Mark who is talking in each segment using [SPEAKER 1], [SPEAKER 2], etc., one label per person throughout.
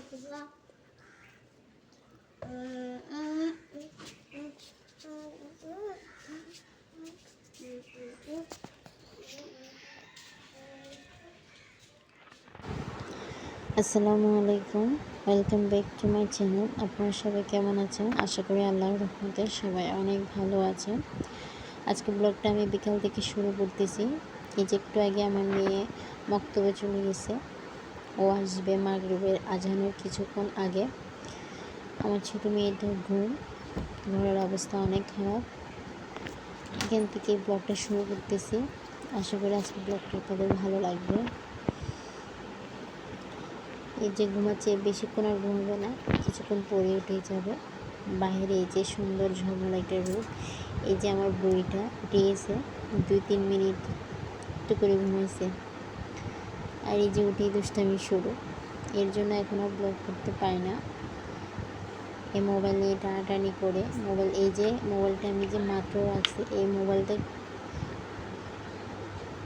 [SPEAKER 1] আসসালামু আলাইকুম, welcome back to my channel. আপনারা সবাই কেমন আছেন? আশা করি আল্লাহর রহমতে সবাই অনেক ভালো আছেন। আজকে ব্লগটা আমি বিকাল থেকে শুরু করতেছি। এই যে একটু আগে আমার মেয়ে মক্তবে চলে গেছে, ও আসবে মাগরিবের আজানের কিছুক্ষণ আগে। আমার ছোটো মেয়েটার ঘরের অবস্থা অনেক খারাপ। এখান থেকে ব্লগটা শুরু করতেছি। আশা করি আজকে ব্লগটা তাদের ভালো লাগবে। এই যে ঘুমাচ্ছে, বেশিক্ষণ আর ঘুমাবে না, কিছুক্ষণ পরে উঠে যাবে। বাইরে এই যে সুন্দর ঝলমল একটা রূপ। এই যে আমার বইটা উঠে গেছে, 2-3 মিনিট একটু করে ঘুমাইছে। আর এই যে উঠেই দুষ্টামি শুরু, এর জন্য এখন আর ব্লগ করতে পারি না। এই মোবাইল নিয়ে টানাটানি করে এই যে মোবাইলটা আমি যে মাত্র রাখছি, এই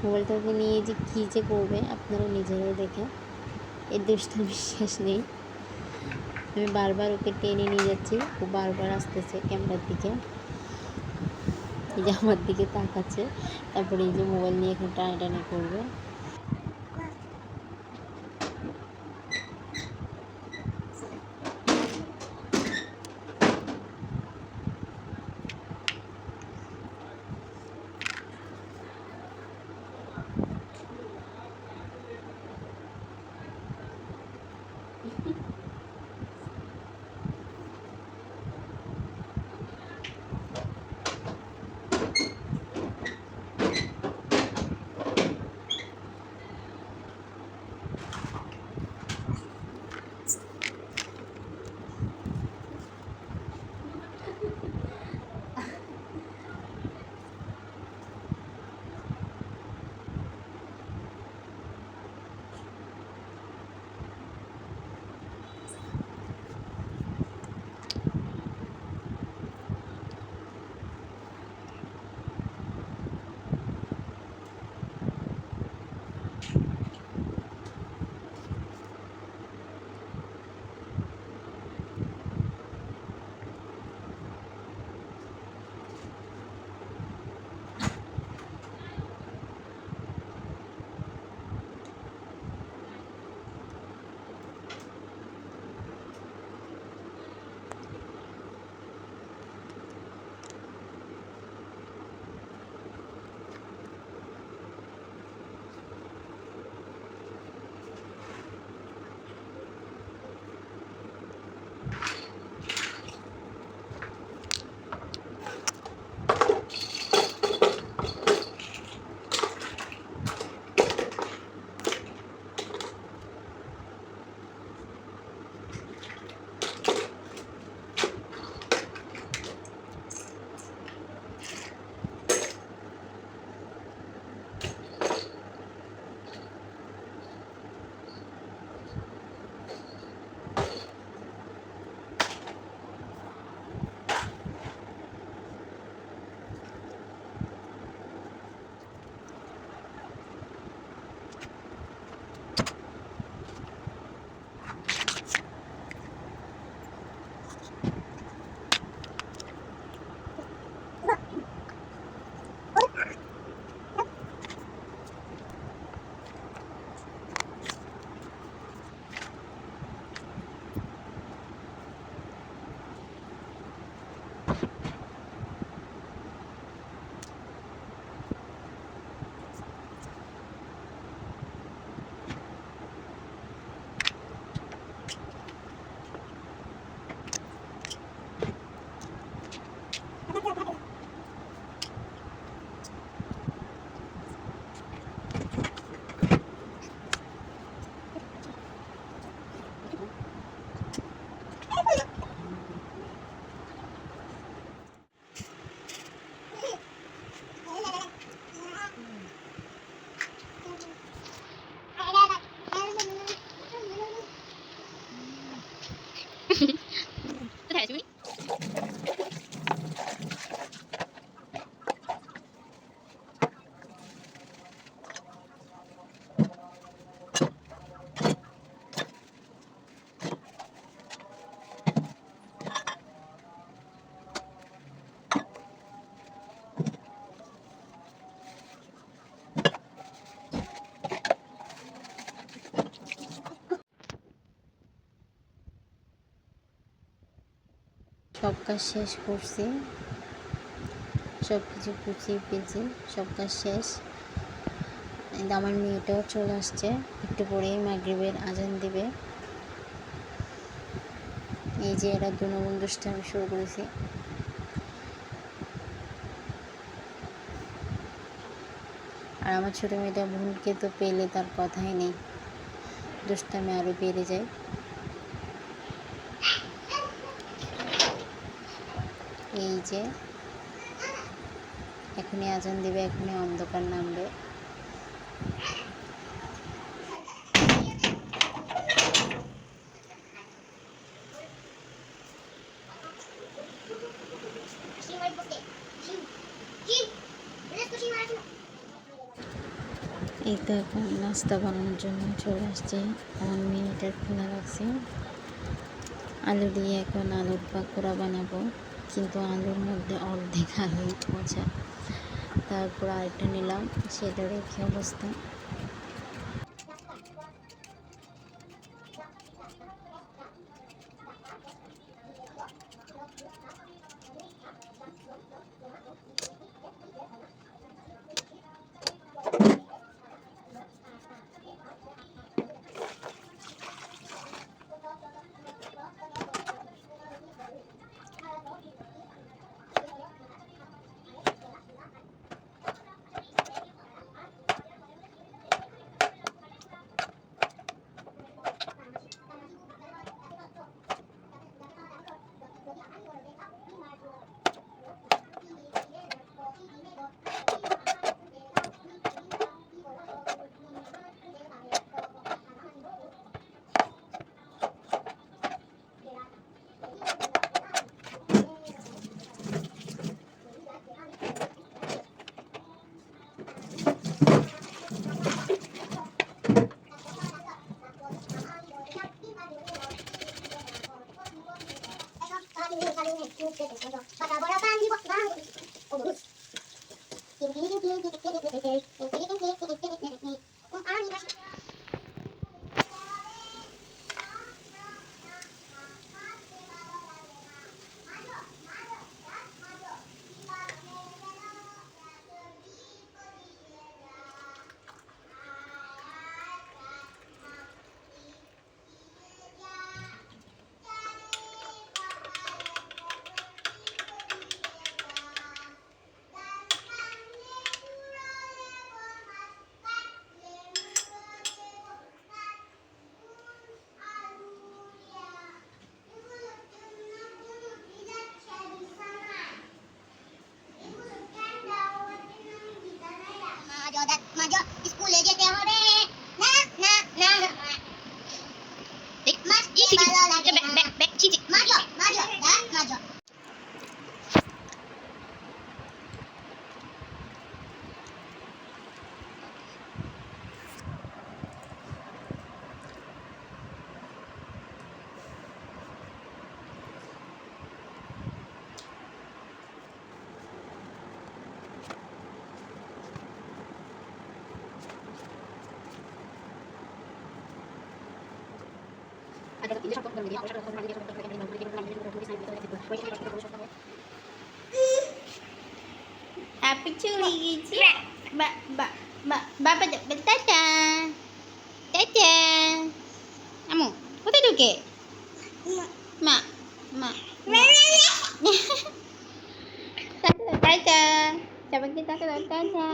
[SPEAKER 1] মোবাইলটাকে নিয়ে যে কী যে করবে আপনারা নিজেরাই দেখেন। এই দুষ্টামি শেষ নেই। আমি বারবার ওকে টেনে নিয়ে যাচ্ছি, ও বারবার আসতেছে ক্যামেরার দিকে, এই যে আমার দিকে তাকাচ্ছে। তারপরে এই যে মোবাইল নিয়ে এখন টানাটানি করবে। সব কাজ শেষ করছি, সব কিছু গুছিয়ে পেয়েছি, সব কাজ শেষ। আমার মেয়েটাও চলে আসছে, একটু পরেই মাগরিবের আজান দিবে। এই যে এরা দুজন দুষ্টামি শুরু করেছি। আর আমার ছোটো মেয়েটা বোনকে তো পেলে তার কথাই নেই, দুষ্টামি আরও বেড়ে যায়। এই যে এখনই আজান দিবে, এখনই অন্ধকার নামবে। এই তো এখন নাস্তা বানানোর জন্য চলে আসছে। আমার মেয়েটা খোলা রাখছি, আলু দিয়ে এখন আলুর পাকোড়া বানাবো, কিন্তু আলুর মধ্যে অর্ধেক আলুই পচা। তারপর আরেকটা নিলাম, সেটার একই অবস্থা।
[SPEAKER 2] মাঝো স্কুলে যেতে হবে না না না দেখ মাছ কি ভালো লাগে ব্যাক ব্যাক চিচি মাঝো মাঝো দেখ মাঝো।
[SPEAKER 1] Apa curi gizi? Bapa tata. Tata. Kamu, kau tidur ke? Mak, mak. Tata, tata. Siapa kita ke tata? Tata.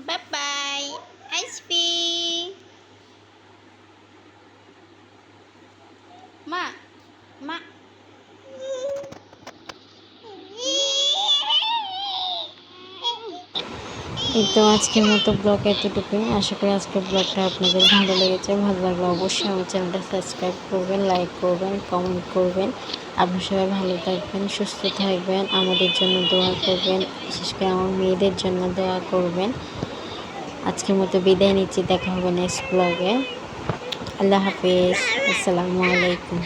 [SPEAKER 1] Bye bye, SP. Ma, ma. এই তো আজকের মতো ব্লগ এতটুকুই। আশা করি আজকের ব্লগটা আপনাদের ভালো লেগেছে। ভালো লাগলে অবশ্যই আমার চ্যানেলটা সাবস্ক্রাইব করবেন, লাইক করবেন, কমেন্ট করবেন। আপনারা সবাই ভালো থাকবেন, সুস্থ থাকবেন, আমাদের জন্য দোয়া করবেন, বিশেষ করে আমার মেয়েদের জন্য দোয়া করবেন। আজকের মতো বিদায় নিচ্ছি, দেখা হবে নেক্সট ব্লগে। আল্লাহ হাফেজ, আসসালামু আলাইকুম।